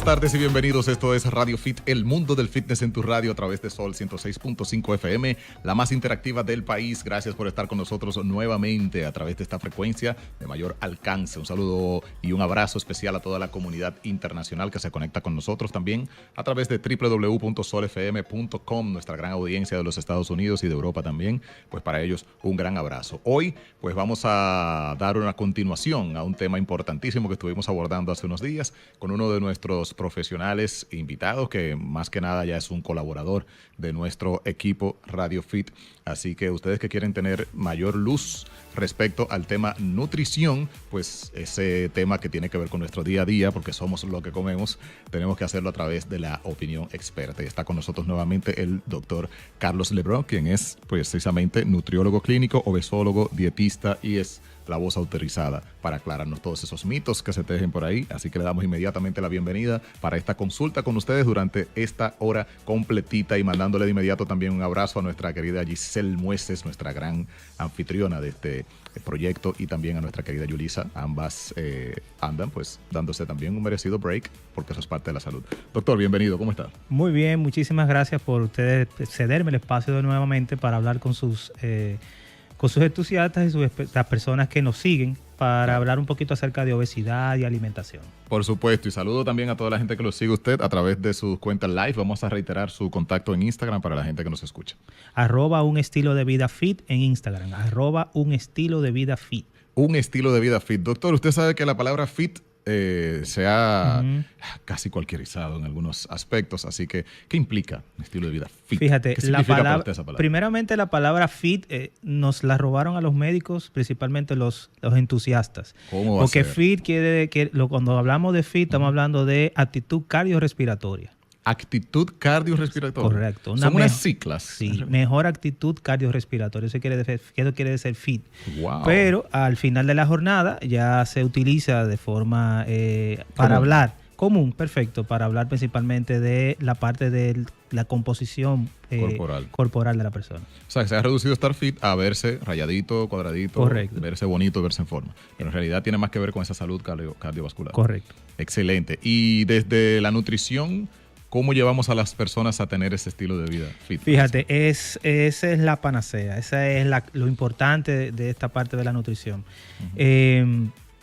tardes y bienvenidos. Esto es Radio Fit, el mundo del fitness en tu radio a través de Sol 106.5 FM, la más interactiva del país. Gracias por estar con nosotros nuevamente a través de esta frecuencia de mayor alcance. Un saludo y un abrazo especial a toda la comunidad internacional que se conecta con nosotros también a través de www.solfm.com, nuestra gran audiencia de los Estados Unidos y de Europa también. Pues para ellos un gran abrazo. Hoy pues vamos a dar una continuación a un tema importantísimo que estuvimos abordando hace unos días con uno de nuestros profesionales invitados, que más que nada ya es un colaborador de nuestro equipo Radio Fit. Así que ustedes que quieren tener mayor luz respecto al tema nutrición, pues ese tema que tiene que ver con nuestro día a día, porque somos lo que comemos, tenemos que hacerlo a través de la opinión experta. Y está con nosotros nuevamente el doctor Carlos Lebrun, quien es pues, precisamente nutriólogo clínico, obesólogo, dietista y es la voz autorizada para aclararnos todos esos mitos que se tejen por ahí. Así que le damos inmediatamente la bienvenida para esta consulta con ustedes durante esta hora completita y mandándole de inmediato también un abrazo a nuestra querida Giselle Mueces, nuestra gran anfitriona de este proyecto, y también a nuestra querida Yulisa. Ambas andan pues dándose también un merecido break porque eso es parte de la salud. Doctor, bienvenido, ¿cómo está? Muy bien, muchísimas gracias por ustedes cederme el espacio de nuevamente para hablar con sus entusiastas y las personas que nos siguen para hablar un poquito acerca de obesidad y alimentación. Por supuesto, y saludo también a toda la gente que lo sigue usted a través de sus cuentas live. Vamos a reiterar su contacto en Instagram para la gente que nos escucha. @un estilo de vida fit en Instagram, @un estilo de vida fit. Un estilo de vida fit. Doctor, usted sabe que la palabra fit se ha casi cualquierizado en algunos aspectos, así que, ¿qué implica un estilo de vida fit? Fíjate, ¿Qué significa para usted esa palabra? Primeramente la palabra fit nos la robaron a los médicos, principalmente los entusiastas. ¿Cómo va Porque a ser? fit cuando hablamos de fit, estamos hablando de actitud cardiorrespiratoria. Actitud cardiorrespiratoria. Correcto. Son unas siglas. Sí, mejor actitud cardiorrespiratoria. Eso quiere decir fit. Wow. Pero al final de la jornada ya se utiliza de forma para hablar. Común, perfecto, para hablar principalmente de la parte de la composición corporal de la persona. O sea, se ha reducido estar fit a verse rayadito, cuadradito, correcto, verse bonito, verse en forma. Pero en realidad tiene más que ver con esa salud cardiovascular. Correcto. Excelente. Y desde la nutrición, ¿cómo llevamos a las personas a tener ese estilo de vida fit? Fíjate, esa es la panacea, esa es lo importante de esta parte de la nutrición.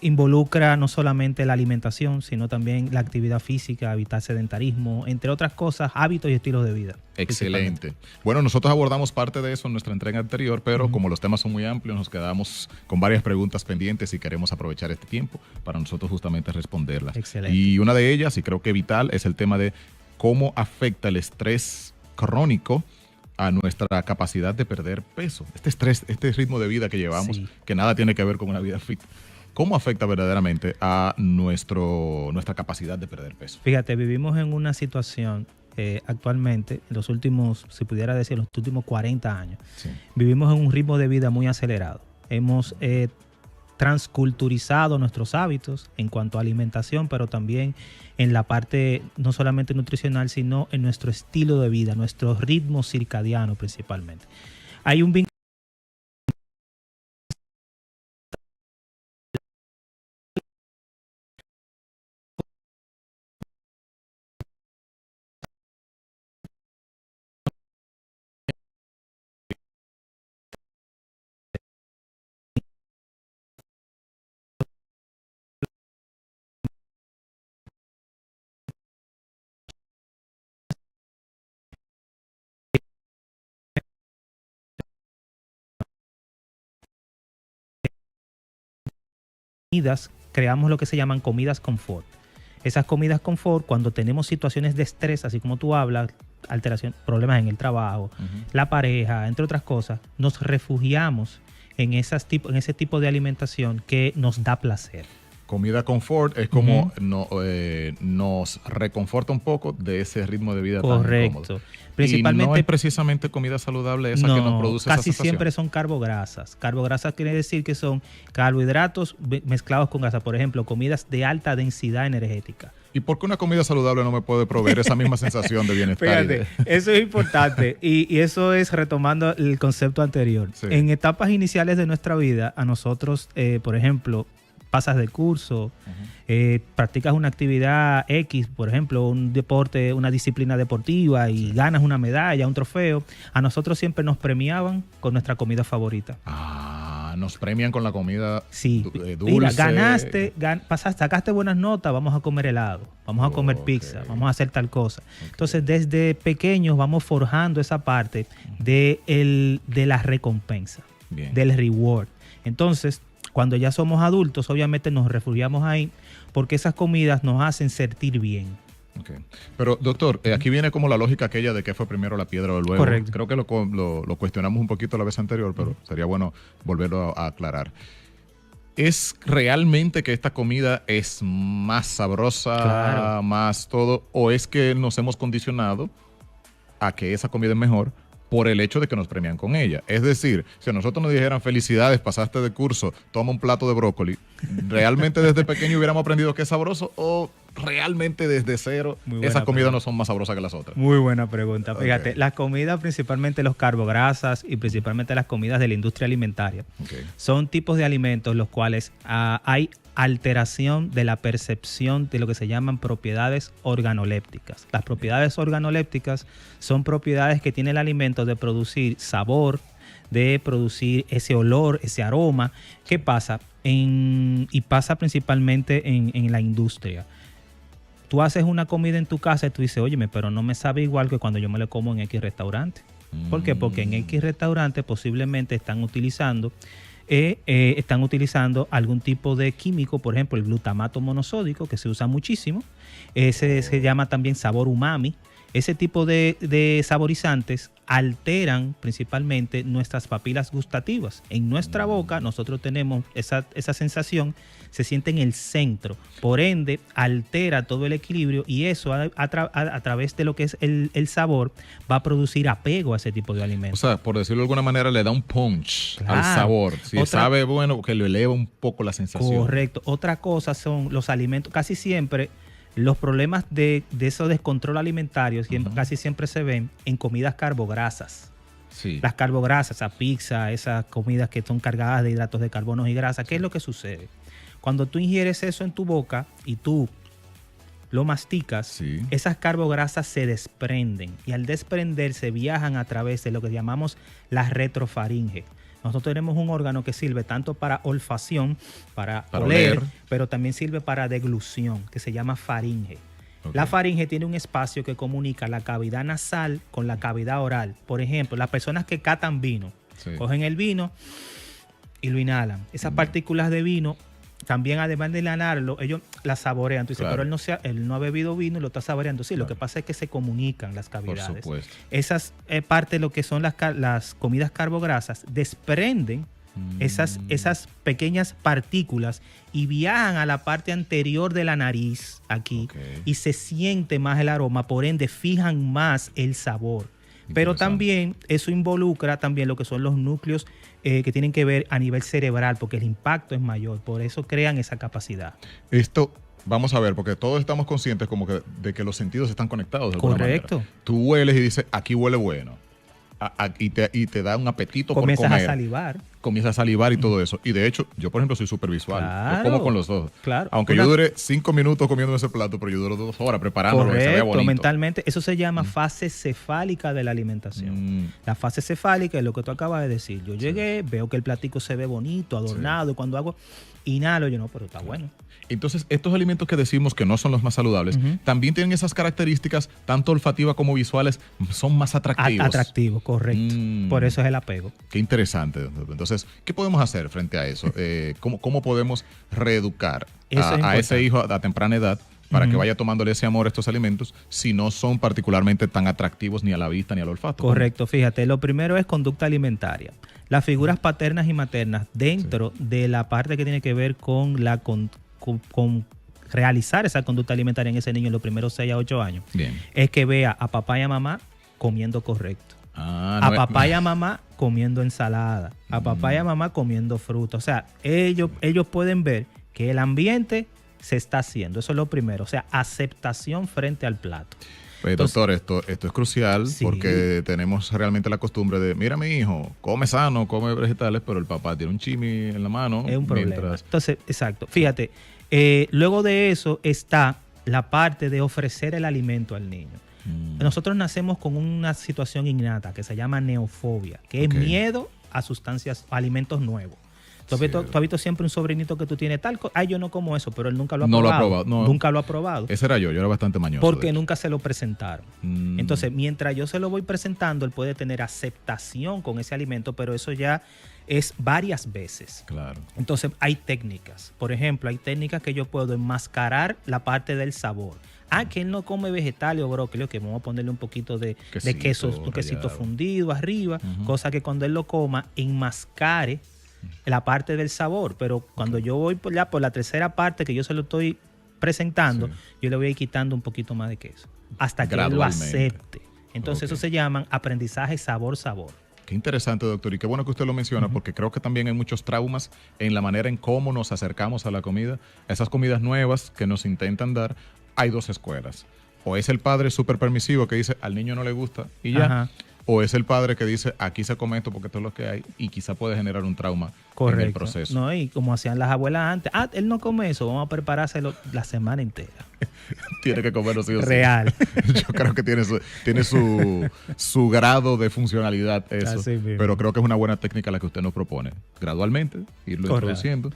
Involucra no solamente la alimentación, sino también la actividad física, evitar sedentarismo, entre otras cosas, hábitos y estilos de vida. Excelente. Bueno, nosotros abordamos parte de eso en nuestra entrega anterior, pero como los temas son muy amplios, nos quedamos con varias preguntas pendientes y queremos aprovechar este tiempo para nosotros justamente responderlas. Excelente. Y una de ellas, y creo que vital, es el tema de cómo afecta el estrés crónico a nuestra capacidad de perder peso. Este estrés, este ritmo de vida que llevamos, que nada tiene que ver con una vida fit, ¿cómo afecta verdaderamente a nuestra capacidad de perder peso? Fíjate, vivimos en una situación actualmente, los últimos, si pudiera decir, los últimos 40 años, vivimos en un ritmo de vida muy acelerado. Hemos transculturizado nuestros hábitos en cuanto a alimentación, pero también en la parte no solamente nutricional, sino en nuestro estilo de vida, nuestro ritmo circadiano principalmente. Hay un vínculo creamos lo que se llaman comidas confort. Esas comidas confort, cuando tenemos situaciones de estrés, así como tú hablas, alteración, problemas en el trabajo, la pareja, entre otras cosas, nos refugiamos en ese tipo de alimentación que nos da placer. Comida confort es como nos reconforta un poco de ese ritmo de vida tan incómodo. Principalmente, y no es precisamente comida saludable esa que nos produce esa sensación. Casi siempre son carbograsas. Carbograsas quiere decir que son carbohidratos mezclados con grasa. Por ejemplo, comidas de alta densidad energética. ¿Y por qué una comida saludable no me puede proveer esa misma sensación de bienestar? Fíjate, eso es importante y eso es retomando el concepto anterior. Sí. En etapas iniciales de nuestra vida, a nosotros, por ejemplo, pasas de curso, practicas una actividad X, por ejemplo, un deporte, una disciplina deportiva y ganas una medalla, un trofeo, a nosotros siempre nos premiaban con nuestra comida favorita. Nos premian con la comida dulce. Mira, ganaste, sacaste buenas notas, vamos a comer helado, vamos a comer pizza, vamos a hacer tal cosa. Entonces, desde pequeños vamos forjando esa parte de la recompensa, del reward. Entonces, cuando ya somos adultos, obviamente nos refugiamos ahí porque esas comidas nos hacen sentir bien. Okay. Pero, doctor, aquí viene como la lógica aquella de que fue primero la piedra o el huevo. Correcto. Creo que lo cuestionamos un poquito la vez anterior, pero sería bueno volverlo a aclarar. ¿Es realmente que esta comida es más sabrosa, más todo, o es que nos hemos condicionado a que esa comida es mejor por el hecho de que nos premian con ella? Es decir, si a nosotros nos dijeran felicidades, pasaste de curso, toma un plato de brócoli, ¿realmente desde pequeño hubiéramos aprendido que es sabroso o realmente desde cero esas comidas no son más sabrosas que las otras? Muy buena pregunta. Fíjate, las comidas, principalmente los carbohidratos y principalmente las comidas de la industria alimentaria, son tipos de alimentos los cuales hay alteración de la percepción de lo que se llaman propiedades organolépticas. Las propiedades organolépticas son propiedades que tiene el alimento de producir sabor, de producir ese olor, ese aroma. ¿Qué pasa? Y pasa principalmente en la industria. Tú haces una comida en tu casa y tú dices, óyeme, pero no me sabe igual que cuando yo me lo como en X restaurante. ¿Por qué? Porque en X restaurante posiblemente están utilizando algún tipo de químico, por ejemplo, el glutamato monosódico, que se usa muchísimo. Ese se llama también sabor umami. Ese tipo de saborizantes alteran principalmente nuestras papilas gustativas. En nuestra boca nosotros tenemos esa sensación, se siente en el centro. Por ende, altera todo el equilibrio y eso a través de lo que es el sabor va a producir apego a ese tipo de alimentos. O sea, por decirlo de alguna manera, le da un punch al sabor. Si sabe bueno, que le eleva un poco la sensación. Correcto. Otra cosa son los alimentos. Casi siempre los problemas de esos descontrol alimentario casi siempre se ven en comidas carbograsas. Sí. Las carbograsas, esa pizza, esas comidas que son cargadas de hidratos de carbono y grasa. ¿Qué es lo que sucede? Cuando tú ingieres eso en tu boca y tú lo masticas, esas carbograsas se desprenden y al desprenderse viajan a través de lo que llamamos la retrofaringe. Nosotros tenemos un órgano que sirve tanto para olfacción, para oler, pero también sirve para deglución, que se llama faringe. La faringe tiene un espacio que comunica la cavidad nasal con la cavidad oral. Por ejemplo, las personas que catan vino, cogen el vino y lo inhalan. Esas partículas de vino, también además de inhalarlo, ellos la saborean. Tú dices, pero él no ha bebido vino y lo está saboreando. Sí, lo que pasa es que se comunican las cavidades. Por supuesto. Esas parte de lo que son las comidas carbograsas desprenden esas pequeñas partículas y viajan a la parte anterior de la nariz aquí y se siente más el aroma, por ende fijan más el sabor. Pero también eso involucra también lo que son los núcleos que tienen que ver a nivel cerebral, porque el impacto es mayor, por eso crean esa capacidad. Esto, vamos a ver, porque todos estamos conscientes como que de que los sentidos están conectados de alguna manera. Tú hueles y dices, aquí huele bueno. Y te da un apetito por comer. Comienzas a salivar. Comienzas a salivar y todo eso. Y de hecho, yo por ejemplo soy súper visual. Yo como con los ojos. Claro. Aunque yo dure 5 minutos comiendo ese plato, pero yo duro 2 horas preparándolo. Correcto, que se vea bonito. Mentalmente. Eso se llama fase cefálica de la alimentación. La fase cefálica es lo que tú acabas de decir. Yo llegué, veo que el platico se ve bonito, adornado. Y cuando hago, inhalo, yo no, pero está bueno. Entonces, estos alimentos que decimos que no son los más saludables, también tienen esas características, tanto olfativas como visuales, son más atractivos. Atractivos, correcto. Por eso es el apego. Qué interesante. Entonces, ¿qué podemos hacer frente a eso? ¿Cómo podemos reeducar a ese hijo a temprana edad para que vaya tomándole ese amor a estos alimentos si no son particularmente tan atractivos ni a la vista ni al olfato? Correcto. Fíjate, lo primero es conducta alimentaria. Las figuras paternas y maternas dentro de la parte que tiene que ver con con realizar esa conducta alimentaria en ese niño en los primeros 6 a 8 años, es que vea a papá y a mamá comiendo correcto, a papá y a mamá comiendo ensalada, a papá y a mamá comiendo fruta. O sea, ellos pueden ver que el ambiente se está haciendo. Eso es lo primero. O sea, aceptación frente al plato. Pues, Entonces, doctor, esto es crucial sí. porque tenemos realmente la costumbre de, mira mi hijo, come sano, come vegetales, pero el papá tiene un chimi en la mano. Es un problema. Mientras... Entonces, exacto. Fíjate, luego de eso está la parte de ofrecer el alimento al niño. Nosotros nacemos con una situación innata que se llama neofobia, que es miedo a sustancias, a alimentos nuevos. ¿Tú has visto siempre un sobrinito que tú tienes tal cosa? Ay, yo no como eso, pero él nunca lo ha probado. No lo ha probado. No. Nunca lo ha probado. Ese era yo era bastante mañoso. Porque nunca se lo presentaron. Entonces, mientras yo se lo voy presentando, él puede tener aceptación con ese alimento, pero eso ya es varias veces. Claro. Entonces, hay técnicas. Por ejemplo, hay técnicas que yo puedo enmascarar la parte del sabor. Que él no come vegetales o brócoli, que vamos a ponerle un poquito de queso, un quesito fundido arriba, cosa que cuando él lo coma, enmascare la parte del sabor. Pero cuando yo voy por la tercera parte que yo se lo estoy presentando, yo le voy a ir quitando un poquito más de queso hasta que él lo acepte. Entonces eso se llaman aprendizaje sabor-sabor. Qué interesante, doctor, y qué bueno que usted lo menciona, porque creo que también hay muchos traumas en la manera en cómo nos acercamos a la comida, a esas comidas nuevas que nos intentan dar. Hay dos escuelas. O es el padre súper permisivo que dice, al niño no le gusta y ya. O es el padre que dice, aquí se come esto porque esto es lo que hay, y quizá puede generar un trauma en el proceso. No, y como hacían las abuelas antes, él no come eso, vamos a preparárselo la semana entera. Tiene que comerlo sí o sí. Real. Yo creo que tiene su grado de funcionalidad eso, pero creo que es una buena técnica la que usted nos propone. Gradualmente, irlo introduciendo.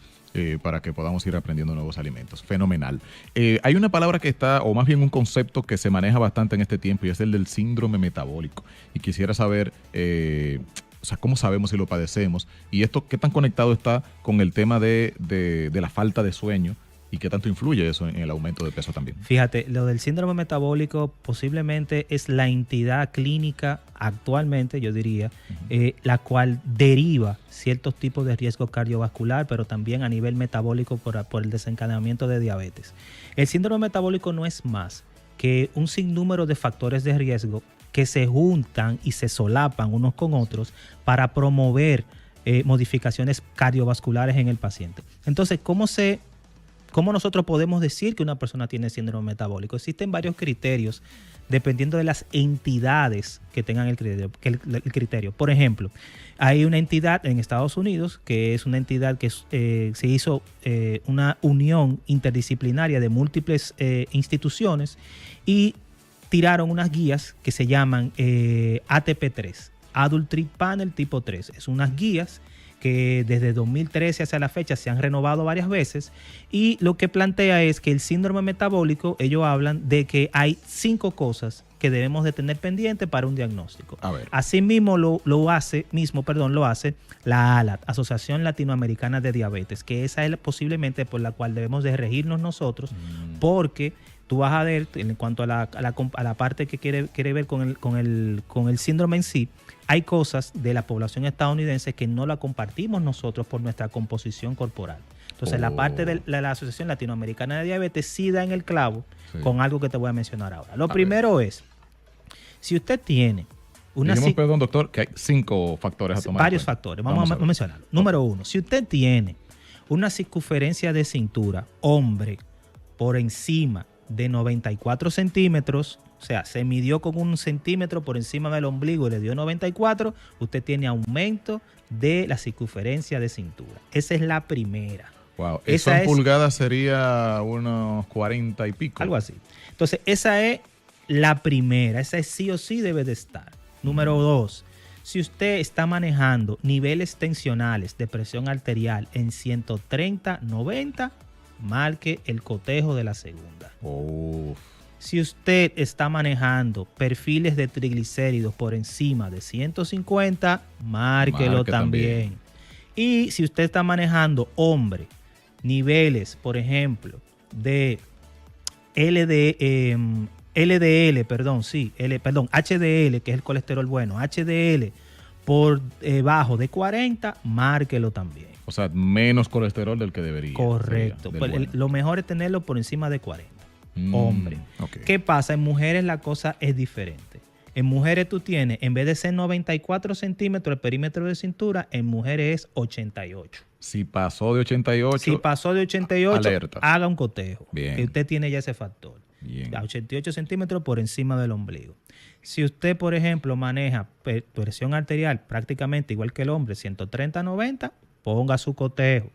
Para que podamos ir aprendiendo nuevos alimentos. Fenomenal. Hay una palabra que está, o más bien un concepto que se maneja bastante en este tiempo, y es el del síndrome metabólico. Y quisiera saber, cómo sabemos si lo padecemos, y esto qué tan conectado está con el tema de la falta de sueño, y qué tanto influye eso en el aumento de peso también. Fíjate, lo del síndrome metabólico posiblemente es la entidad clínica actualmente, yo diría, la cual deriva ciertos tipos de riesgo cardiovascular, pero también a nivel metabólico por el desencadenamiento de diabetes. El síndrome metabólico no es más que un sinnúmero de factores de riesgo que se juntan y se solapan unos con otros para promover modificaciones cardiovasculares en el paciente. Entonces, ¿cómo nosotros podemos decir que una persona tiene síndrome metabólico? Existen varios criterios dependiendo de las entidades que tengan el criterio. Por ejemplo, hay una entidad en Estados Unidos que es una entidad que se hizo una unión interdisciplinaria de múltiples instituciones y tiraron unas guías que se llaman ATP3, Adult Treat Panel tipo 3. Es unas guías que desde 2013 hacia la fecha se han renovado varias veces, y lo que plantea es que el síndrome metabólico, ellos hablan de que hay 5 cosas que debemos de tener pendiente para un diagnóstico. A ver. Asimismo lo hace la ALAT, Asociación Latinoamericana de Diabetes, que esa es posiblemente por la cual debemos de regirnos nosotros, porque tú vas a ver, en cuanto a la parte que quiere ver con el síndrome en sí, hay cosas de la población estadounidense que no la compartimos nosotros por nuestra composición corporal. Entonces, la parte de la Asociación Latinoamericana de Diabetes sí da en el clavo con algo que te voy a mencionar ahora. Lo primero es, si usted tiene perdón, doctor, que hay 5 factores a tomar. Varios factores, vamos a mencionarlo. Número 1, si usted tiene una circunferencia de cintura, hombre, por encima de 94 centímetros, o sea, se midió con 1 centímetro por encima del ombligo y le dio 94, usted tiene aumento de la circunferencia de cintura. Esa es la primera. Wow, eso en pulgadas sería unos 40 y pico. Algo así. Entonces, esa es la primera, esa es sí o sí debe de estar. Número 2, si usted está manejando niveles tensionales de presión arterial en 130/90, marque el cotejo de la segunda. Si usted está manejando perfiles de triglicéridos por encima de 150, márquelo también. Y si usted está manejando, hombre, niveles, por ejemplo, de HDL, que es el colesterol bueno, HDL por debajo de 40, márquelo también. O sea, menos colesterol del que debería. Correcto. Lo mejor es tenerlo por encima de 40. Hombre. ¿Qué pasa? En mujeres la cosa es diferente. En mujeres tú tienes, en vez de ser 94 centímetros el perímetro de cintura, en mujeres es 88. Si pasó de 88, alerta. Haga un cotejo. Bien. Que usted tiene ya ese factor. Bien. A 88 centímetros por encima del ombligo. Si usted, por ejemplo, maneja presión arterial prácticamente igual que el hombre, 130-90, ponga su cotejo.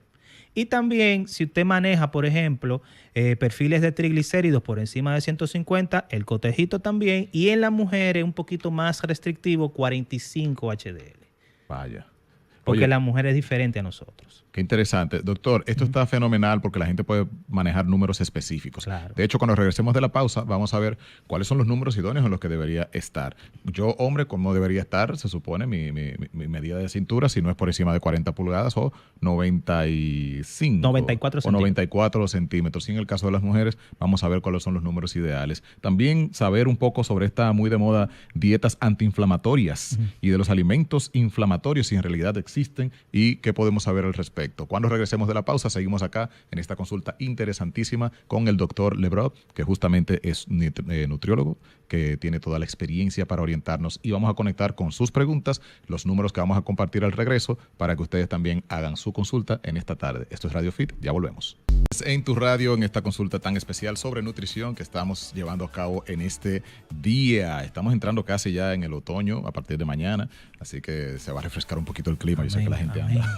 Y también, si usted maneja, por ejemplo, perfiles de triglicéridos por encima de 150, el cotejito también. Y en las mujeres, un poquito más restrictivo, 45 HDL. Vaya. Porque Oye, la mujer es diferente a nosotros. qué interesante. Doctor, esto está fenomenal porque la gente puede manejar números específicos. Claro. De hecho, cuando regresemos de la pausa, vamos a ver cuáles son los números idóneos en los que debería estar. Yo, hombre, ¿cómo debería estar? Se supone mi medida de cintura, si no es por encima de 40 pulgadas o 95. 94 o 94 centímetros. Y en el caso de las mujeres, vamos a ver cuáles son los números ideales. También saber un poco sobre esta muy de moda dietas antiinflamatorias y de los alimentos inflamatorios, si en realidad existen y qué podemos saber al respecto. Cuando regresemos de la pausa, seguimos acá en esta consulta interesantísima con el doctor Lebrun, que justamente es nutriólogo, que tiene toda la experiencia para orientarnos, y vamos a conectar con sus preguntas, los números que vamos a compartir al regreso, para que ustedes también hagan su consulta en esta tarde. Esto es Radio Fit, ya volvemos. En tu radio, en esta consulta tan especial sobre nutrición que estamos llevando a cabo en este día. Estamos entrando casi ya en el otoño a partir de mañana, así que se va a refrescar un poquito el clima. Yo sé que la gente anda.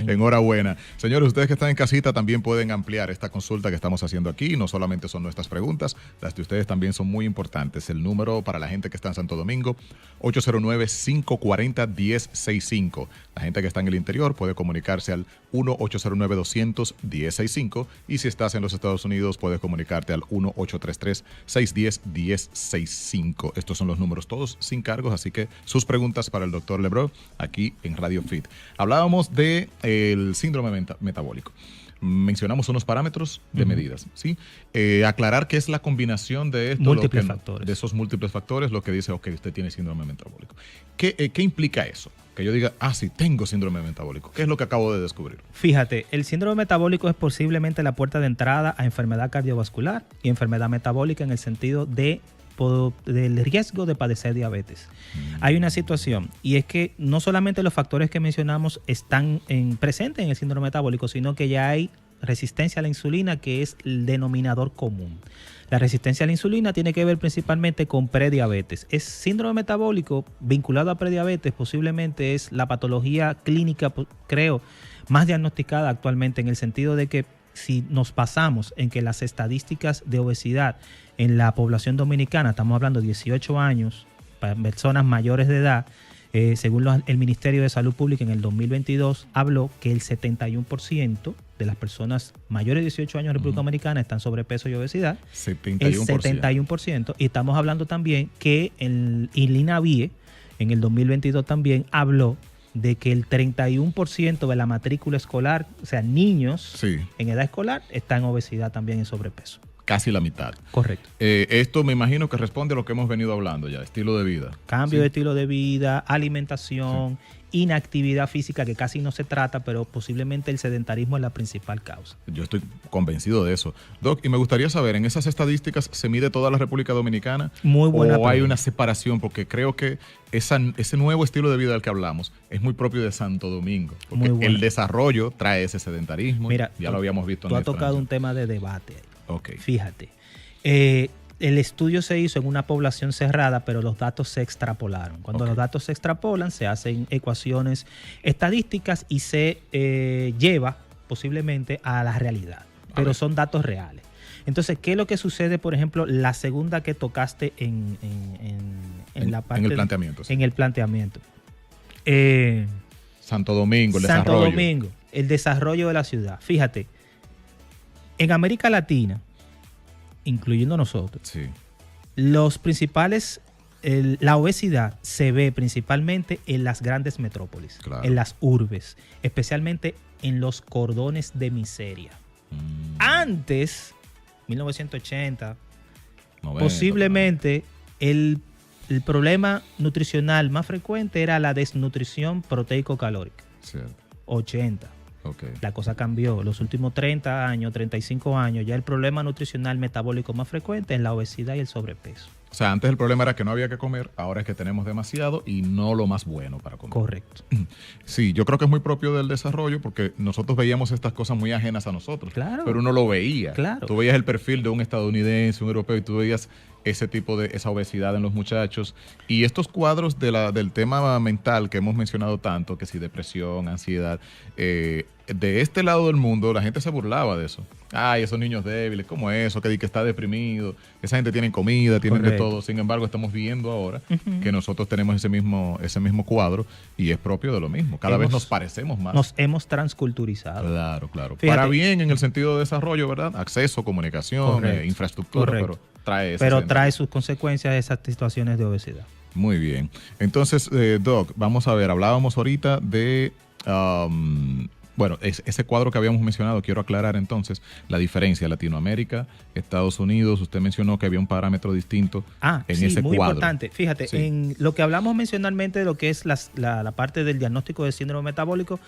Enhorabuena. Señores, ustedes que están en casita también pueden ampliar esta consulta que estamos haciendo aquí. No solamente son nuestras preguntas, las de ustedes también son muy importantes. El número para la gente que está en Santo Domingo, 809-540-1065. La gente que está en el interior puede comunicarse al 1-809-200-1065. Y si estás en los Estados Unidos, puedes comunicarte al 1-833-610-1065. Estos son los números todos sin cargos, así que sus preguntas para el doctor Lebrun aquí en Radio Fit. Hablábamos de el síndrome metabólico. Mencionamos unos parámetros de medidas, ¿sí? Aclarar qué es la combinación de esto, múltiples factores. De esos múltiples factores, lo que dice, ok, usted tiene síndrome metabólico. ¿Qué implica eso? Que yo diga, sí, tengo síndrome metabólico. ¿Qué es lo que acabo de descubrir? Fíjate, el síndrome metabólico es posiblemente la puerta de entrada a enfermedad cardiovascular y enfermedad metabólica en el sentido del riesgo de padecer diabetes. Hay una situación, y es que no solamente los factores que mencionamos están presentes en el síndrome metabólico, sino que ya hay resistencia a la insulina, que es el denominador común. La resistencia a la insulina tiene que ver principalmente con prediabetes. Es síndrome metabólico vinculado a prediabetes, posiblemente es la patología clínica, creo, más diagnosticada actualmente, en el sentido de que si nos basamos en que las estadísticas de obesidad en la población dominicana, estamos hablando de 18 años, para personas mayores de edad, según el Ministerio de Salud Pública en el 2022, habló que el 71% de las personas mayores de 18 años en República Dominicana están sobrepeso y obesidad. 71%. El 71%. Y estamos hablando también que el INAVIE en el 2022 también habló de que el 31% de la matrícula escolar, o sea, niños en edad escolar, está en obesidad también, en sobrepeso. Casi la mitad. Correcto. Esto me imagino que responde a lo que hemos venido hablando ya, estilo de vida. Cambio de estilo de vida, alimentación, inactividad física, que casi no se trata, pero posiblemente el sedentarismo es la principal causa. Yo estoy convencido de eso. Doc, y me gustaría saber, ¿en esas estadísticas se mide toda la República Dominicana? Muy buena ¿O hay una separación? Porque creo que ese nuevo estilo de vida del que hablamos es muy propio de Santo Domingo. Porque el desarrollo trae ese sedentarismo. Mira, ya lo habíamos visto. Tú has tocado un tema de debate ahí. Okay. Fíjate, el estudio se hizo en una población cerrada, pero los datos se extrapolaron. Cuando los datos se extrapolan, se hacen ecuaciones estadísticas y se lleva posiblemente a la realidad, pero son datos reales. Entonces, ¿qué es lo que sucede, por ejemplo, la segunda que tocaste en la parte... En el planteamiento. En el planteamiento. Santo Domingo, el Santo desarrollo. Domingo, el desarrollo de la ciudad. Fíjate, en América Latina, incluyendo nosotros, los principales, la obesidad se ve principalmente en las grandes metrópolis, en las urbes, especialmente en los cordones de miseria. Antes, 1980, 90, posiblemente el problema nutricional más frecuente era la desnutrición proteico-calórica. 80. La cosa cambió. Los últimos 30 años, 35 años, ya el problema nutricional metabólico más frecuente es la obesidad y el sobrepeso. O sea, antes el problema era que no había que comer, ahora es que tenemos demasiado y no lo más bueno para comer. Correcto. Sí, yo creo que es muy propio del desarrollo porque nosotros veíamos estas cosas muy ajenas a nosotros. Claro. Pero uno lo veía. Claro. Tú veías el perfil de un estadounidense, un europeo, y tú veías ese tipo de, esa obesidad en los muchachos. Y estos cuadros del tema mental que hemos mencionado tanto, que si depresión, ansiedad, de este lado del mundo la gente se burlaba de eso. Ay, esos niños débiles, ¿cómo eso? Que está deprimido, esa gente tiene comida, tienen de todo. Sin embargo, estamos viendo ahora que nosotros tenemos ese mismo cuadro y es propio de lo mismo. Cada vez nos parecemos más. Nos hemos transculturizado. Claro, claro. Fíjate. Para bien en el sentido de desarrollo, ¿verdad? Acceso, comunicación, infraestructura, Correcto. pero trae sus consecuencias esas situaciones de obesidad. Muy bien. Entonces, Doc, vamos a ver, hablábamos ahorita de... bueno, ese cuadro que habíamos mencionado, quiero aclarar entonces la diferencia. Latinoamérica, Estados Unidos, usted mencionó que había un parámetro distinto en ese muy cuadro. Importante. Fíjate, Sí. en lo que hablamos mencionalmente de lo que es la parte del diagnóstico de síndrome metabólico,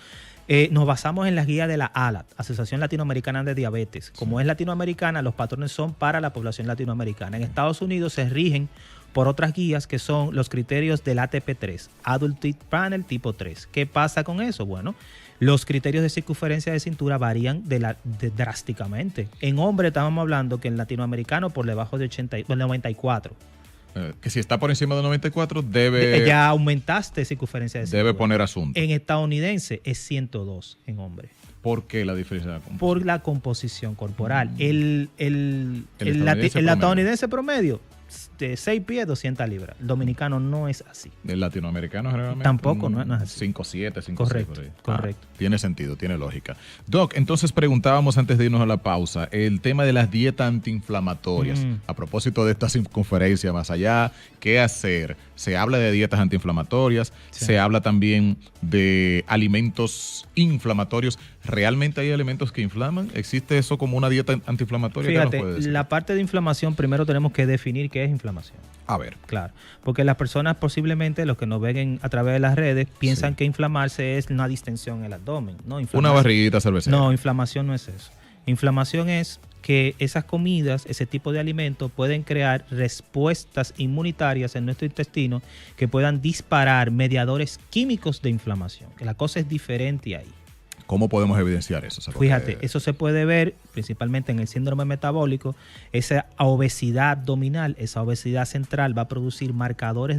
nos basamos en las guías de la ALAT, Asociación Latinoamericana de Diabetes. Como es latinoamericana, los patrones son para la población latinoamericana. En Estados Unidos se rigen por otras guías que son los criterios del ATP3, Adult Teeth Panel tipo 3. ¿Qué pasa con eso? Bueno, los criterios de circunferencia de cintura varían drásticamente. En hombre estábamos hablando que en latinoamericano por debajo de 94. Que si está por encima de 94 debe... Ya aumentaste circunferencia de cintura. Debe poner asunto. En estadounidense es 102 en hombre. ¿Por qué la diferencia? Por la composición corporal. El estadounidense estadounidense promedio de 6 pies, 200 libras. El dominicano no es así. El latinoamericano generalmente. Tampoco, no es así. 5'7", 5'6". Correcto, correcto. Tiene sentido, tiene lógica. Doc, entonces preguntábamos antes de irnos a la pausa, el tema de las dietas antiinflamatorias. A propósito de esta circunferencia más allá, ¿qué hacer? Se habla de dietas antiinflamatorias, se habla también de alimentos inflamatorios. ¿Realmente hay alimentos que inflaman? ¿Existe eso como una dieta antiinflamatoria? Fíjate, la parte de inflamación primero tenemos que definir qué es inflamación. A ver. Claro, porque las personas posiblemente, los que nos ven a través de las redes, piensan que inflamarse es una distensión en el abdomen. No, una barriguita cervecera. No, inflamación no es eso. Inflamación es que esas comidas, ese tipo de alimentos pueden crear respuestas inmunitarias en nuestro intestino que puedan disparar mediadores químicos de inflamación. Que la cosa es diferente ahí. ¿Cómo podemos evidenciar eso? Fíjate, eso se puede ver principalmente en el síndrome metabólico. Esa obesidad abdominal, esa obesidad central va a producir marcadores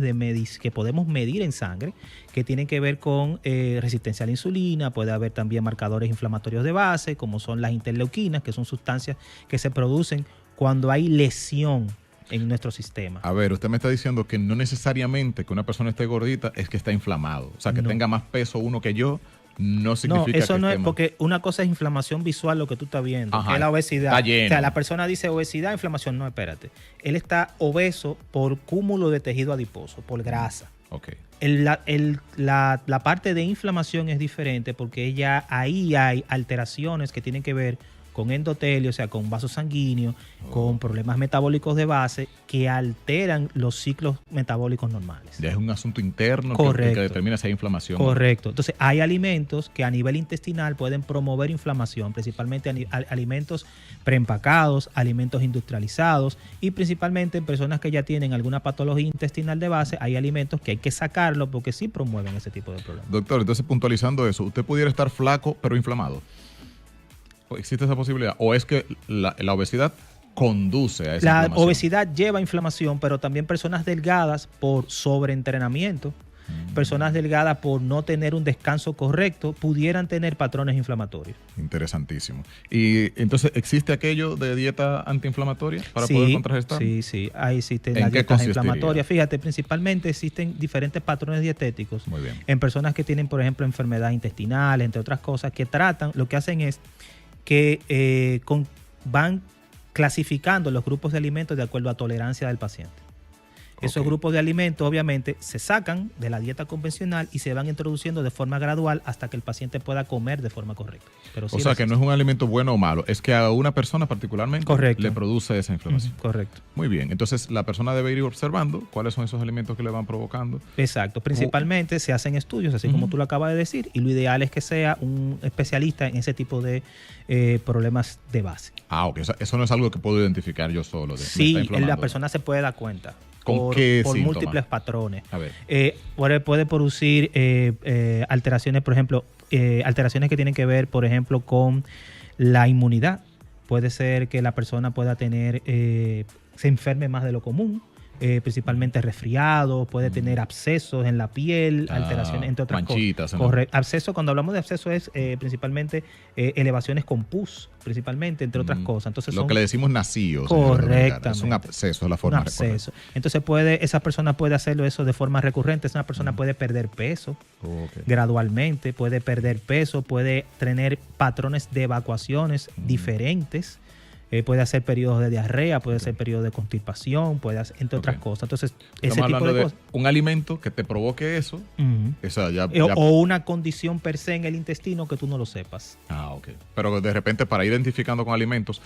que podemos medir en sangre que tienen que ver con resistencia a la insulina. Puede haber también marcadores inflamatorios de base, como son las interleuquinas, que son sustancias que se producen cuando hay lesión en nuestro sistema. A ver, usted me está diciendo que no necesariamente que una persona esté gordita es que está inflamado. O sea, que tenga más peso uno que yo, no significa eso que no es, estemos... porque una cosa es inflamación visual, lo que tú estás viendo, Ajá, que es la obesidad. está lleno. O sea, la persona dice obesidad, inflamación. No, espérate. Él está obeso por cúmulo de tejido adiposo, por grasa. Ok. La parte de inflamación es diferente porque ya ahí hay alteraciones que tienen que ver con endotelio, o sea, con vasos sanguíneos, con problemas metabólicos de base que alteran los ciclos metabólicos normales. Ya es un asunto interno que determina si hay inflamación. Correcto. Entonces, hay alimentos que a nivel intestinal pueden promover inflamación, principalmente alimentos preempacados, alimentos industrializados y principalmente en personas que ya tienen alguna patología intestinal de base, hay alimentos que hay que sacarlo porque sí promueven ese tipo de problemas. Doctor, entonces puntualizando eso, ¿usted pudiera estar flaco pero inflamado? ¿Existe esa posibilidad? ¿O es que la obesidad conduce a esa inflamación? La obesidad lleva inflamación, pero también personas delgadas por sobreentrenamiento, personas delgadas por no tener un descanso correcto, pudieran tener patrones inflamatorios. Interesantísimo. Y entonces, ¿existe aquello de dieta antiinflamatoria para poder contrarrestar? Sí, ahí existen las dietas inflamatorias. Fíjate, principalmente existen diferentes patrones dietéticos en personas que tienen, por ejemplo, enfermedad intestinal, entre otras cosas, que tratan, lo que hacen es que van clasificando los grupos de alimentos de acuerdo a tolerancia del paciente. Esos grupos de alimentos obviamente se sacan de la dieta convencional y se van introduciendo de forma gradual hasta que el paciente pueda comer de forma correcta. Pero sí, o sea, que no es un alimento bueno o malo, es que a una persona particularmente le produce esa inflamación. Correcto. Muy bien, entonces la persona debe ir observando cuáles son esos alimentos que le van provocando. Exacto, principalmente se hacen estudios, así como tú lo acabas de decir, y lo ideal es que sea un especialista en ese tipo de problemas de base. Ok, eso no es algo que puedo identificar yo solo. Sí, la persona se puede dar cuenta. ¿Con qué por síntoma? múltiples patrones. A ver. Puede producir alteraciones, por ejemplo, alteraciones que tienen que ver, por ejemplo, con la inmunidad. Puede ser que la persona pueda tener, se enferme más de lo común, principalmente resfriado, puede tener abscesos en la piel, alteraciones, entre otras manchitas, cosas. Correcto. Absceso, cuando hablamos de absceso es principalmente elevaciones con pus, principalmente, entre otras cosas. Entonces lo que le decimos nacíos. Correctamente. Es un absceso, es la forma correcta. Entonces esa persona puede hacerlo eso de forma recurrente. Esa persona puede perder peso gradualmente, puede perder peso, puede tener patrones de evacuaciones diferentes. Puede hacer periodos de diarrea, puede hacer periodos de constipación, puede hacer, entre otras cosas. Entonces, estamos hablando de un alimento que te provoque eso. O una condición per se en el intestino que tú no lo sepas. Ok. Pero de repente, para ir identificando con alimentos,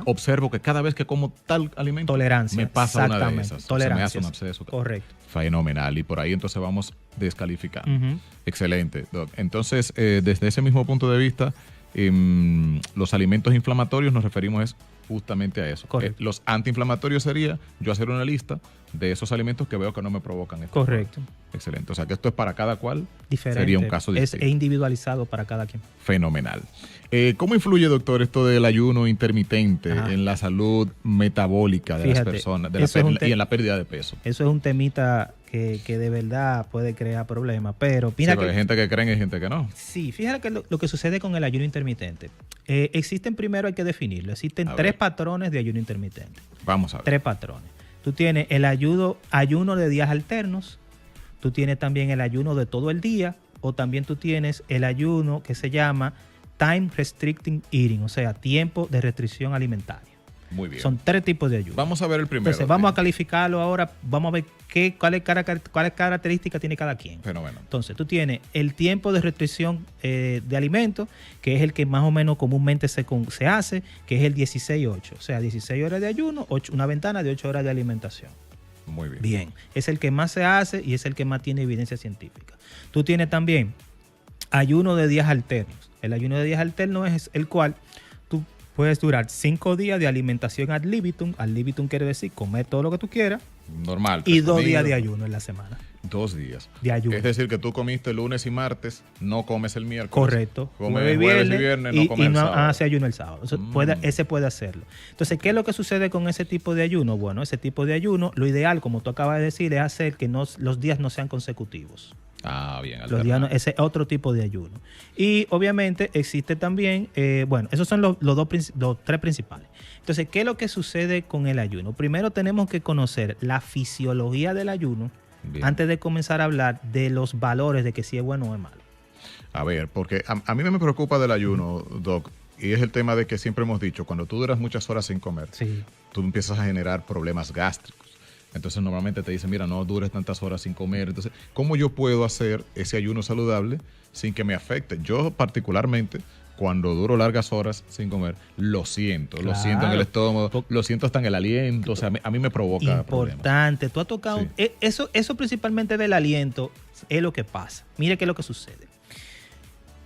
observo que cada vez que como tal alimento, tolerancia, me pasa una de esas. Tolerancia. Se me hace un absceso. Correcto. Fenomenal. Y por ahí entonces vamos descalificando. Excelente, Doc. Entonces, desde ese mismo punto de vista, los alimentos inflamatorios nos referimos justamente a eso. Los antiinflamatorios sería yo hacer una lista de esos alimentos que veo que no me provocan esto. Correcto. Excelente. O sea que esto es para cada cual. Diferente. Sería un caso distinto. Es individualizado para cada quien. Fenomenal. ¿Cómo influye, doctor, esto del ayuno intermitente en la salud metabólica de las personas y en la pérdida de peso? Eso es un temita que de verdad puede crear problemas, pero mira hay gente que cree y hay gente que no. Sí, fíjate que lo que sucede con el ayuno intermitente. Existen, primero hay que definirlo, existen tres patrones de ayuno intermitente. Vamos a ver. 3 patrones. Tú tienes el ayuno de días alternos, tú tienes también el ayuno de todo el día, o también tú tienes el ayuno que se llama Time Restricting Eating, o sea, tiempo de restricción alimentaria. Muy bien. Son 3 tipos de ayuno. Vamos a ver el primero. Entonces, vamos a calificarlo ahora, vamos a ver cuáles características tiene cada quien. Fenómeno. Entonces, tú tienes el tiempo de restricción de alimentos, que es el que más o menos comúnmente se hace, que es el 16-8. O sea, 16 horas de ayuno, una ventana de 8 horas de alimentación. Muy bien. Bien. Es el que más se hace y es el que más tiene evidencia científica. Tú tienes también ayuno de días alternos. El ayuno de días alternos es el cual tú puedes durar 5 días de alimentación ad libitum. Ad libitum quiere decir comer todo lo que tú quieras. Normal. Y 2 días de ayuno en la semana. 2 días. De ayuno. Es decir, que tú comiste lunes y martes, no comes el miércoles. Correcto. Comes jueves y viernes, no comes el sábado. Y no hace ayuno el sábado. Ese puede hacerlo. Entonces, ¿qué es lo que sucede con ese tipo de ayuno? Bueno, ese tipo de ayuno, lo ideal, como tú acabas de decir, es hacer que los días no sean consecutivos. Bien. Ese es otro tipo de ayuno. Y obviamente existe también, esos son los 3 principales. Entonces, ¿qué es lo que sucede con el ayuno? Primero tenemos que conocer la fisiología del ayuno antes de comenzar a hablar de los valores de que si es bueno o es malo. A ver, porque a mí me preocupa del ayuno, Doc, y es el tema de que siempre hemos dicho, cuando tú duras muchas horas sin comer, tú empiezas a generar problemas gástricos. Entonces normalmente te dicen, mira, no dures tantas horas sin comer. Entonces, ¿cómo yo puedo hacer ese ayuno saludable sin que me afecte? Yo particularmente, cuando duro largas horas sin comer, lo siento en el estómago, lo siento hasta en el aliento, o sea, a mí me provoca importante, problemas. Tú has tocado, sí. Eso principalmente del aliento es lo que pasa. Mire qué es lo que sucede.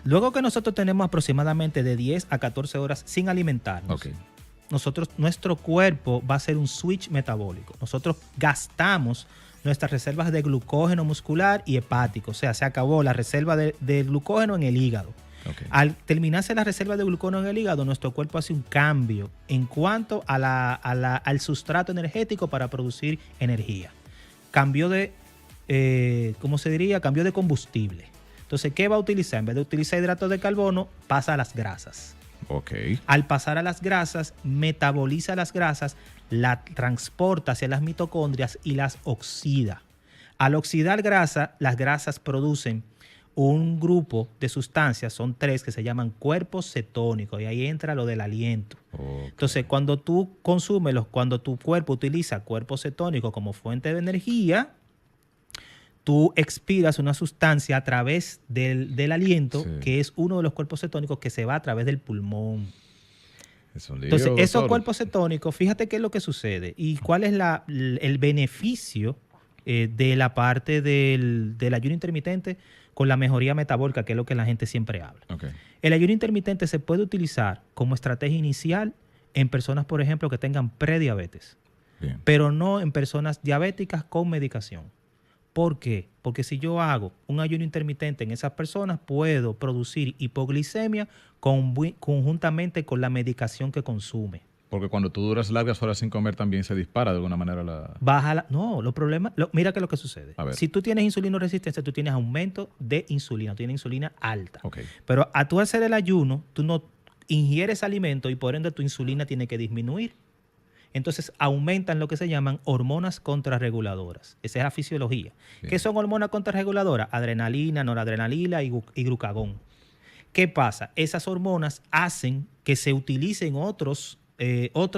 Luego que nosotros tenemos aproximadamente de 10 a 14 horas sin alimentarnos, nuestro cuerpo va a hacer un switch metabólico. Nosotros gastamos nuestras reservas de glucógeno muscular y hepático. O sea, se acabó la reserva de glucógeno en el hígado. Al terminarse la reserva de glucógeno en el hígado, nuestro cuerpo hace un cambio en cuanto al sustrato energético para producir energía. Cambio de, Cambio de combustible. Entonces, ¿qué va a utilizar? En vez de utilizar hidratos de carbono, pasa a las grasas. Al pasar a las grasas, metaboliza las grasas, la transporta hacia las mitocondrias y las oxida. Al oxidar grasa, las grasas producen un grupo de sustancias, son 3 que se llaman cuerpos cetónicos, y ahí entra lo del aliento. Entonces, cuando tú consumes, cuando tu cuerpo utiliza cuerpos cetónicos como fuente de energía, tú expiras una sustancia a través del aliento, que es uno de los cuerpos cetónicos que se va a través del pulmón. Entonces, esos cuerpos cetónicos, fíjate qué es lo que sucede y cuál es el beneficio de la parte del ayuno intermitente con la mejoría metabólica, que es lo que la gente siempre habla. El ayuno intermitente se puede utilizar como estrategia inicial en personas, por ejemplo, que tengan prediabetes. Bien. pero no en personas diabéticas con medicación. ¿Por qué? Porque si yo hago un ayuno intermitente en esas personas, puedo producir hipoglicemia conjuntamente con la medicación que consume. Porque cuando tú duras largas horas sin comer también se dispara de alguna manera No, los problemas... mira qué es lo que sucede. A ver. Si tú tienes insulinoresistencia, tú tienes aumento de insulina, tienes insulina alta. Ok. Pero a tú hacer el ayuno, tú no ingieres alimento y por ende tu insulina tiene que disminuir. Entonces aumentan lo que se llaman hormonas contrarreguladoras. Esa es la fisiología. Bien. ¿Qué son hormonas contrarreguladoras? Adrenalina, noradrenalina y glucagón. ¿Qué pasa? Esas hormonas hacen que se utilicen otros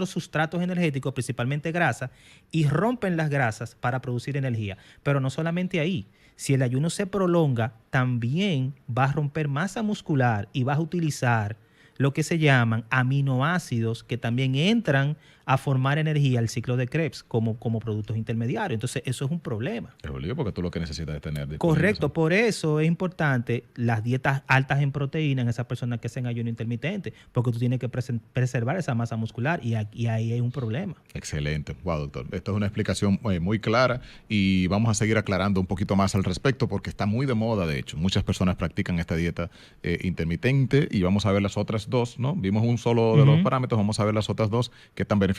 sustratos energéticos, principalmente grasa, y rompen las grasas para producir energía. Pero no solamente ahí. Si el ayuno se prolonga, también va a romper masa muscular y vas a utilizar lo que se llaman aminoácidos que también entran a formar energía al ciclo de Krebs como productos intermediarios. Entonces, eso es un problema. Es un lío porque tú lo que necesitas es tener... Correcto, por eso es importante las dietas altas en proteína en esas personas que hacen ayuno intermitente, porque tú tienes que preservar esa masa muscular y ahí hay un problema. Excelente. Wow, doctor. Esto es una explicación muy clara y vamos a seguir aclarando un poquito más al respecto porque está muy de moda, de hecho. Muchas personas practican esta dieta intermitente y vamos a ver las otras dos, ¿no? Vimos un solo de los parámetros, vamos a ver las otras dos que tan beneficiosas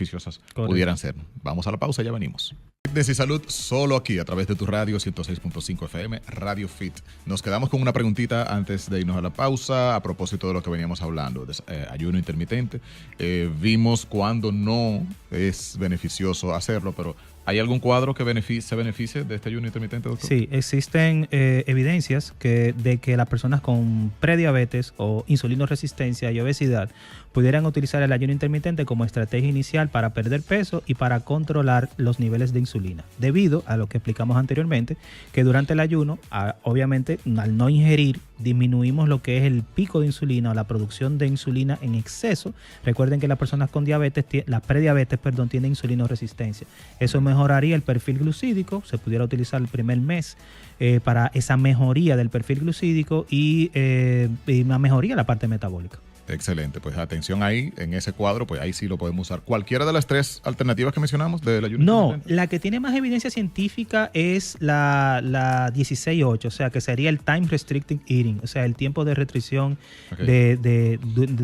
pudieran ser. Vamos a la pausa y ya venimos. Fitness y salud solo aquí a través de tu radio 106.5 FM, Radio Fit. Nos quedamos con una preguntita antes de irnos a la pausa a propósito de lo que veníamos hablando, de ayuno intermitente. Vimos cuando no es beneficioso hacerlo, pero ¿hay algún cuadro que se beneficie de este ayuno intermitente, doctor? Sí, existen evidencias de que las personas con prediabetes o insulinoresistencia y obesidad pudieran utilizar el ayuno intermitente como estrategia inicial para perder peso y para controlar los niveles de insulina, debido a lo que explicamos anteriormente, que durante el ayuno, obviamente, al no ingerir, disminuimos lo que es el pico de insulina o la producción de insulina en exceso. Recuerden que las personas con diabetes, las prediabetes, tienen insulinoresistencia. Eso mejoraría el perfil glucídico, se pudiera utilizar el primer mes para esa mejoría del perfil glucídico y una mejoría de la parte metabólica. Excelente, pues atención ahí, en ese cuadro, pues ahí sí lo podemos usar. ¿Cualquiera de las tres alternativas que mencionamos del ayuno intermitente? No, la que tiene más evidencia científica es la 16-8, o sea, que sería el Time Restricted Eating, o sea, el tiempo de restricción de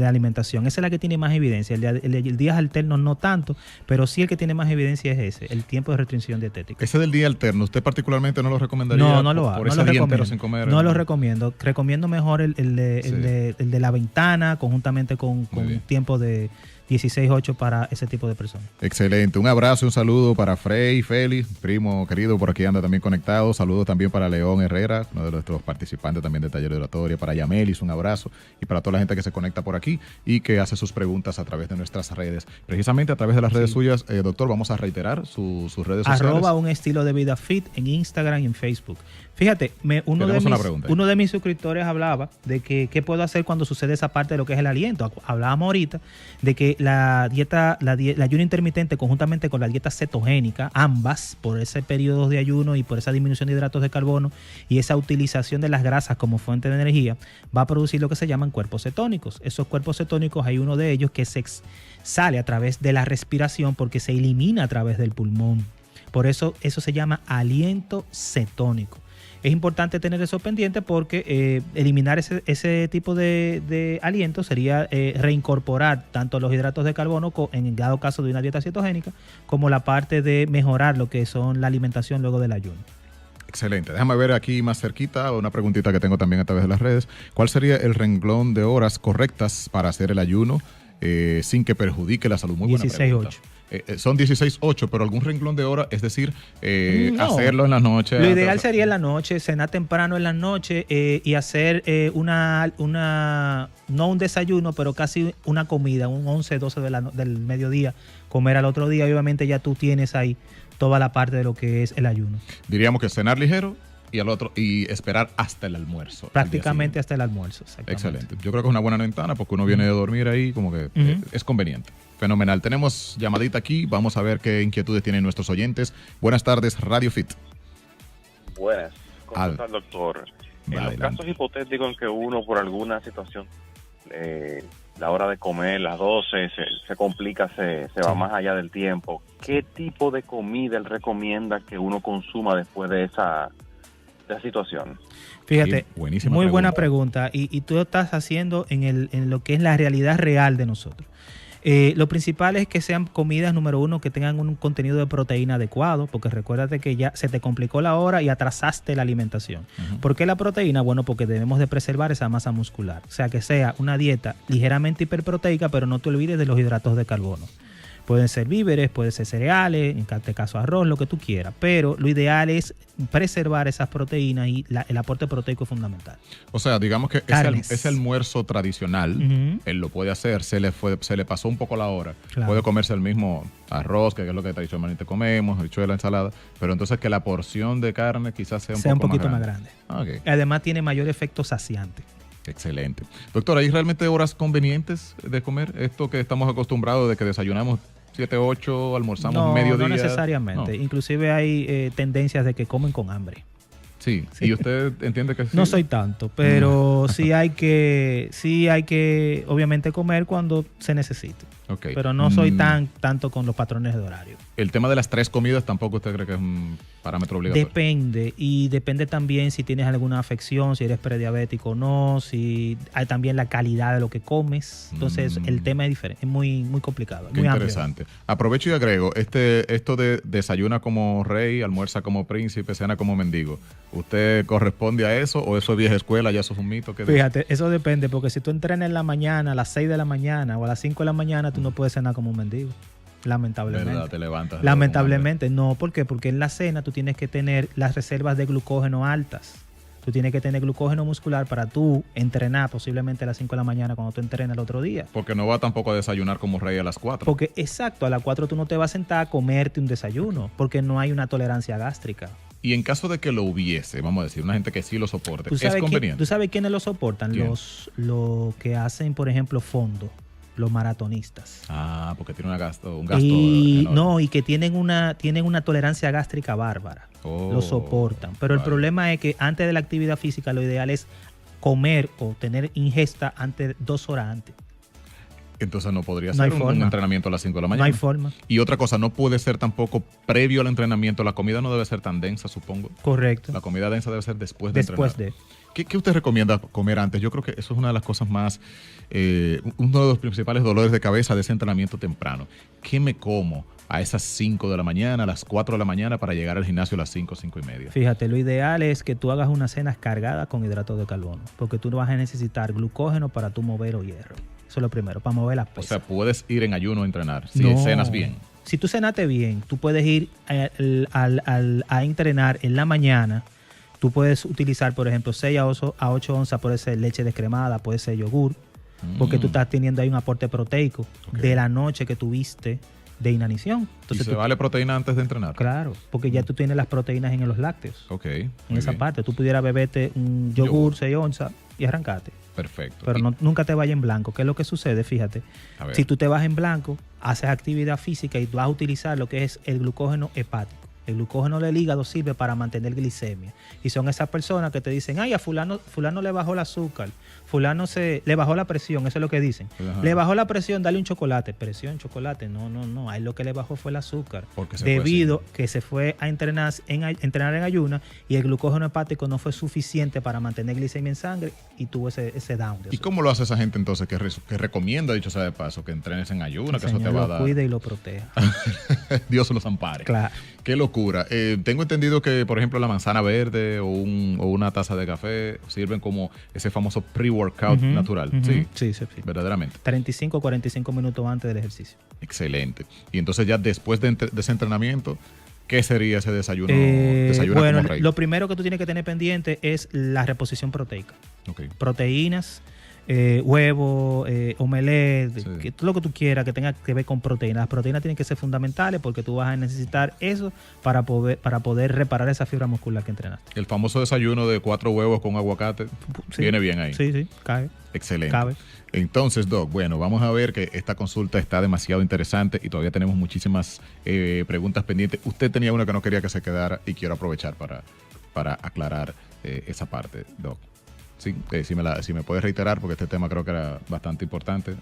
alimentación. Esa es la que tiene más evidencia. El días alternos no tanto, pero sí el que tiene más evidencia es ese, el tiempo de restricción dietética. Ese del día alterno, ¿usted particularmente no lo recomendaría? No lo hago. Por ese día entero sin comer. No lo recomiendo. Recomiendo mejor el de la ventana, conjuntamente con un tiempo de 16-8 para ese tipo de personas. Excelente. Un abrazo y un saludo para Frey, Félix, primo querido, por aquí anda también conectado. Saludos también para León Herrera, uno de nuestros participantes también de Taller de Oratoria, para Yamelis, un abrazo, y para toda la gente que se conecta por aquí y que hace sus preguntas a través de nuestras redes. Precisamente a través de las redes suyas, doctor, vamos a reiterar sus redes sociales. @ un estilo de vida fit en Instagram y en Facebook. Fíjate, uno de mis suscriptores hablaba de que qué puedo hacer cuando sucede esa parte de lo que es el aliento. Hablábamos ahorita de que el ayuno intermitente conjuntamente con la dieta cetogénica, ambas por ese periodo de ayuno y por esa disminución de hidratos de carbono y esa utilización de las grasas como fuente de energía, va a producir lo que se llaman cuerpos cetónicos. Esos cuerpos cetónicos, hay uno de ellos que sale a través de la respiración porque se elimina a través del pulmón. Por eso se llama aliento cetónico. Es importante tener eso pendiente porque eliminar ese tipo de aliento sería reincorporar tanto los hidratos de carbono en dado caso de una dieta cetogénica como la parte de mejorar lo que son la alimentación luego del ayuno. Excelente. Déjame ver aquí más cerquita una preguntita que tengo también a través de las redes. ¿Cuál sería el renglón de horas correctas para hacer el ayuno sin que perjudique la salud? Muy buena pregunta. 16-8. Son 16-8, pero algún renglón de hora, es decir, hacerlo en la noche. Lo ideal sería en la noche, cenar temprano en la noche y hacer no un desayuno, pero casi una comida, un 11-12 del mediodía, comer al otro día. Y obviamente ya tú tienes ahí toda la parte de lo que es el ayuno. Diríamos que cenar ligero y al otro y esperar hasta el almuerzo. Prácticamente hasta el almuerzo. Excelente. Yo creo que es una buena ventana porque uno viene de dormir ahí, como que es conveniente. Fenomenal. Tenemos llamadita aquí. Vamos a ver qué inquietudes tienen nuestros oyentes. Buenas tardes, Radio Fit. Buenas. ¿Cómo está el doctor? En los casos hipotéticos en que uno por alguna situación la hora de comer, las 12, se complica, se va más allá del tiempo. ¿Qué tipo de comida él recomienda que uno consuma después de esa situación? Fíjate, sí, muy buena pregunta. Y tú estás haciendo en lo que es la realidad real de nosotros. Lo principal es que sean comidas, número uno, que tengan un contenido de proteína adecuado, porque recuérdate que ya se te complicó la hora y atrasaste la alimentación. ¿Por qué la proteína? Bueno, porque debemos de preservar esa masa muscular. O sea, que sea una dieta ligeramente hiperproteica, pero no te olvides de los hidratos de carbono. Pueden ser víveres, pueden ser cereales, en este caso arroz, lo que tú quieras. Pero lo ideal es preservar esas proteínas y el aporte proteico es fundamental. O sea, digamos que ese almuerzo tradicional, él lo puede hacer, se le pasó un poco la hora. Claro. Puede comerse el mismo arroz, que es lo que tradicionalmente comemos, habichuela, ensalada, pero entonces que la porción de carne quizás sea un poquito más grande. Okay. Además tiene mayor efecto saciante. Excelente. Doctor, ¿hay realmente horas convenientes de comer? Esto que estamos acostumbrados de que desayunamos 7, 8, almorzamos mediodía. No necesariamente. No. Inclusive hay tendencias de que comen con hambre. Sí. ¿Y usted entiende que sí? No soy tanto, pero sí hay que obviamente comer cuando se necesite. Okay. Pero no soy tanto con los patrones de horario. El tema de las 3 comidas tampoco usted cree que es un parámetro obligatorio. Depende, y depende también si tienes alguna afección, si eres prediabético o no, si hay también la calidad de lo que comes. Entonces el tema es diferente, es muy, muy complicado. Qué muy interesante. Amplio. Aprovecho y agrego, esto de desayuna como rey, almuerza como príncipe, cena como mendigo. ¿Usted corresponde a eso o eso es vieja escuela, ya eso es un mito? Fíjate, eso depende, porque si tú entrenas en la mañana, a las 6 de la mañana o a las 5 de la mañana, tú no puedes cenar como un mendigo. Lamentablemente. ¿Verdad? Te levantas. Lamentablemente, no. ¿Por qué? Porque en la cena tú tienes que tener las reservas de glucógeno altas. Tú tienes que tener glucógeno muscular para tú entrenar posiblemente a las 5 de la mañana cuando tú entrenas el otro día. Porque no va tampoco a desayunar como rey a las 4. Porque, exacto, a las 4 tú no te vas a sentar a comerte un desayuno, porque no hay una tolerancia gástrica. Y en caso de que lo hubiese, vamos a decir, una gente que sí lo soporte, ¿es conveniente? ¿Tú sabes quiénes lo soportan? Los que hacen, por ejemplo, fondo. Los maratonistas. Ah, porque tiene un gasto y que tienen una tolerancia gástrica bárbara. Lo soportan. Pero el problema es que antes de la actividad física lo ideal es comer o tener ingesta 2 horas antes. Entonces no podría ser un entrenamiento a las 5 de la mañana. No hay forma. Y otra cosa, no puede ser tampoco previo al entrenamiento. La comida no debe ser tan densa, supongo. Correcto. La comida densa debe ser después de entrenar. ¿Qué usted recomienda comer antes? Yo creo que eso es una de las cosas más, uno de los principales dolores de cabeza de ese entrenamiento temprano. ¿Qué me como a esas 5 de la mañana, a las 4 de la mañana para llegar al gimnasio a las 5, 5 y media? Fíjate, lo ideal es que tú hagas una cena cargada con hidratos de carbono, porque tú no vas a necesitar glucógeno para tú mover o hierro. Eso es lo primero, para mover las pesas. O sea, puedes ir en ayuno a entrenar si cenas bien. Si tú cenaste bien, tú puedes ir a entrenar en la mañana. Tú puedes utilizar, por ejemplo, 6 a 8 onzas, puede ser leche descremada, puede ser yogur, porque tú estás teniendo ahí un aporte proteico de la noche que tuviste de inanición. Entonces, ¿y se vale proteína antes de entrenar? Claro, porque ya tú tienes las proteínas en los lácteos. Ok. En esa parte. Tú pudieras beberte un yogur 6 onzas y arrancarte. Perfecto. Pero nunca te vayas en blanco. ¿Qué es lo que sucede? Fíjate. Si tú te vas en blanco, haces actividad física y vas a utilizar lo que es el glucógeno hepático. El glucógeno del hígado sirve para mantener glicemia. Y son esas personas que te dicen, ay, a fulano le bajó el azúcar, fulano le bajó la presión, eso es lo que dicen. Ajá. Le bajó la presión, dale un chocolate. Presión, chocolate, no. A él lo que le bajó fue el azúcar. Debido que se fue a entrenar en ayuna y el glucógeno hepático no fue suficiente para mantener glicemia en sangre y tuvo ese down. ¿Y cómo lo hace esa gente entonces que recomienda, dicho sea de paso, que entrenes en ayuna, que eso te va a dar? Lo cuide y lo proteja. Dios los ampare. Claro. Qué locura. Tengo entendido que, por ejemplo, la manzana verde o una taza de café sirven como ese famoso pre-workout natural. Sí, verdaderamente. 35 o 45 minutos antes del ejercicio. Excelente. Y entonces ya después de ese entrenamiento, ¿qué sería ese desayuno? Bueno, lo primero que tú tienes que tener pendiente es la reposición proteica. Okay. Proteínas. Huevo, omelette, todo lo que tú quieras que tenga que ver con proteínas. Las proteínas tienen que ser fundamentales porque tú vas a necesitar eso para poder reparar esa fibra muscular que entrenaste. El famoso desayuno de 4 huevos con aguacate viene bien ahí. Sí, cabe. Excelente. Cabe. Entonces, Doc, bueno, vamos a ver que esta consulta está demasiado interesante y todavía tenemos muchísimas preguntas pendientes. Usted tenía una que no quería que se quedara y quiero aprovechar para aclarar esa parte, Doc. Sí, si me puedes reiterar, porque este tema creo que era bastante importante.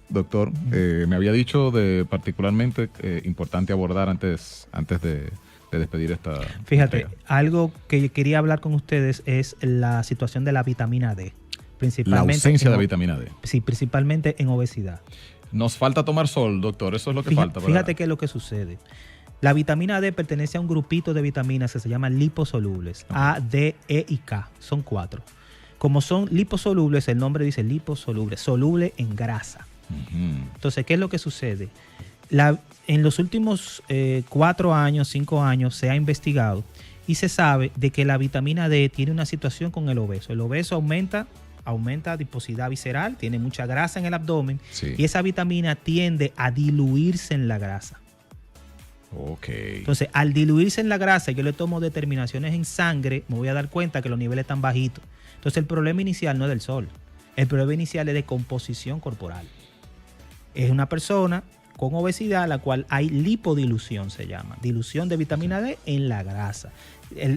Doctor, me había dicho de particularmente importante abordar antes de despedir esta Fíjate, entrega. algo que quería hablar con ustedes es la situación de la vitamina D. Principalmente La ausencia de vitamina D. Sí, principalmente en obesidad. Nos falta tomar sol, doctor, eso es lo que falta. Fíjate qué es lo que sucede. La vitamina D pertenece a un grupito de vitaminas que se llaman liposolubles, A, D, E y K, son 4. Como son liposolubles, el nombre dice liposoluble, soluble en grasa. Entonces, ¿qué es lo que sucede? En los últimos 4 años, 5 años, se ha investigado y se sabe de que la vitamina D tiene una situación con el obeso. El obeso aumenta adiposidad visceral, tiene mucha grasa en el abdomen, sí, y esa vitamina tiende a diluirse en la grasa. Ok. Entonces, al diluirse en la grasa, yo le tomo determinaciones en sangre, me voy a dar cuenta que los niveles están bajitos. Entonces, el problema inicial no es del sol. El problema inicial es de composición corporal. Es una persona con obesidad, la cual hay lipodilución, se llama. Dilución de vitamina D en la grasa.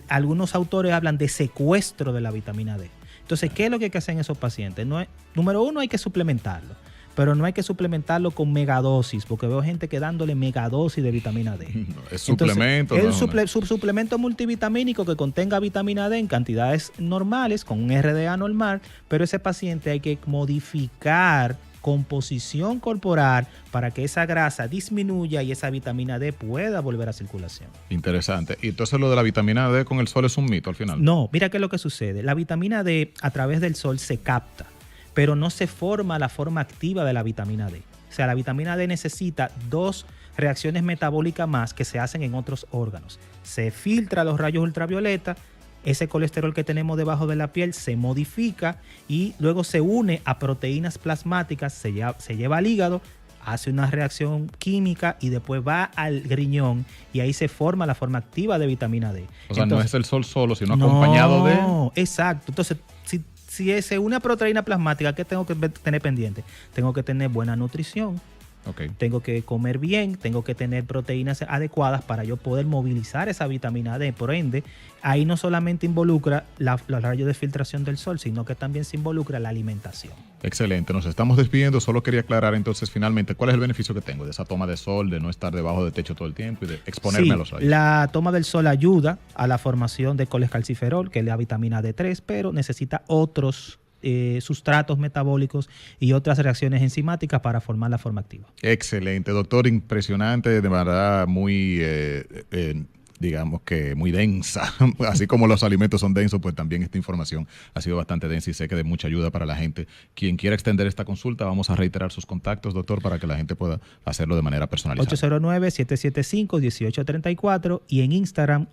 Algunos autores hablan de secuestro de la vitamina D. Entonces, ¿qué es lo que hay que hacer en esos pacientes? Número uno, hay que suplementarlo. Pero no hay que suplementarlo con megadosis, porque veo gente que dándole megadosis de vitamina D. No, es suplemento. Entonces, es suplemento multivitamínico que contenga vitamina D en cantidades normales, con un RDA normal, pero ese paciente hay que modificar composición corporal para que esa grasa disminuya y esa vitamina D pueda volver a circulación. Interesante. Y entonces lo de la vitamina D con el sol es un mito al final. No, mira qué es lo que sucede. La vitamina D a través del sol se capta, pero no se forma la forma activa de la vitamina D. O sea, la vitamina D necesita 2 reacciones metabólicas más que se hacen en otros órganos. Se filtra los rayos ultravioleta, ese colesterol que tenemos debajo de la piel se modifica y luego se une a proteínas plasmáticas, se lleva al hígado, hace una reacción química y después va al riñón y ahí se forma la forma activa de vitamina D. O sea, no es el sol solo, sino acompañado de... No, exacto. Entonces, si se une a proteína plasmática, ¿qué tengo que tener pendiente? Tengo que tener buena nutrición. Okay. Tengo que comer bien, tengo que tener proteínas adecuadas para yo poder movilizar esa vitamina D. Por ende, ahí no solamente involucra los rayos de filtración del sol, sino que también se involucra la alimentación. Excelente, nos estamos despidiendo. Solo quería aclarar entonces finalmente cuál es el beneficio que tengo de esa toma de sol, de no estar debajo del techo todo el tiempo y de exponerme a los rayos. La toma del sol ayuda a la formación de colecalciferol, que es la vitamina D3, pero necesita otros sustratos metabólicos y otras reacciones enzimáticas para formar la forma activa. Excelente, doctor, impresionante, de verdad muy, digamos que muy densa. Así como los alimentos son densos, pues también esta información ha sido bastante densa y sé que de mucha ayuda para la gente. Quien quiera extender esta consulta, vamos a reiterar sus contactos, doctor, para que la gente pueda hacerlo de manera personalizada. 809-775-1834 y en Instagram,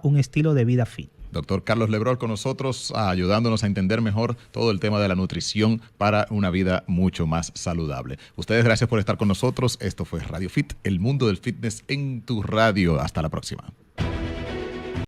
@unestilodevidafit. Doctor Carlos Lebrol con nosotros, ayudándonos a entender mejor todo el tema de la nutrición para una vida mucho más saludable. Ustedes, gracias por estar con nosotros. Esto fue Radio Fit, el mundo del fitness en tu radio. Hasta la próxima.